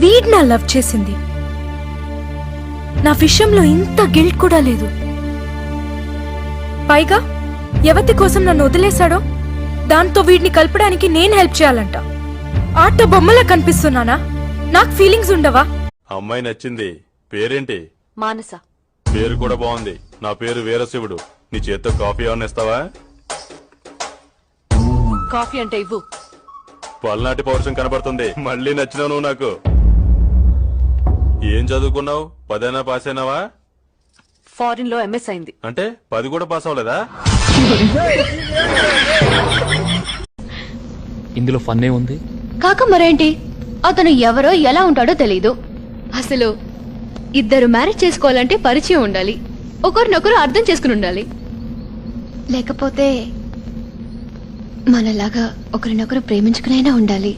Weed నా love చేసింది. నా విషయంలో ఇంత గిల్ట్ కూడా లేదు. పైగా ఎవరి కోసం నన్ను వదిలేశాడో దాంతో వీడిని కలపడానికి నేను హెల్ప్ చేయాలంట. ఆట బొమ్మలా కనిపిస్తున్నానా? నాకు ఫీలింగ్స్ ఉండవా? అమ్మాయి నచ్చింది. పేరేంటి? మానస. పేరు కూడా బాగుంది. నా పేరు వీరశివుడు. నీ చేత్తో కాఫీ ఏమన్నా ఇస్తావా? కాఫీ అంటే ఇవ్వు. పల్నాటి పౌరుషం కనబడుతుంది. మళ్ళీ నచ్చినావు నువ్వు నాకు. ఏం చదువుకున్నావు? 10 పాస్ అయినావా? ఫారిన్ లో ఎంఎస్ అయింది. అంటే 10 కూడా పాస్ అవ్వలేదా? ఇందులో ఫన్నే ఉంది. కాక మరేంటి, అతను ఎవరో ఎలా ఉంటాడో తెలీదు. అసలు ఇద్దరు మ్యారేజ్ చేసుకోవాలంటే పరిచయం ఉండాలి, ఒకరినొకరు అర్థం చేసుకుని ఉండాలి. లేకపోతే మనలాగా ఒకరినొకరు ప్రేమించుకునైనా ఉండాలి.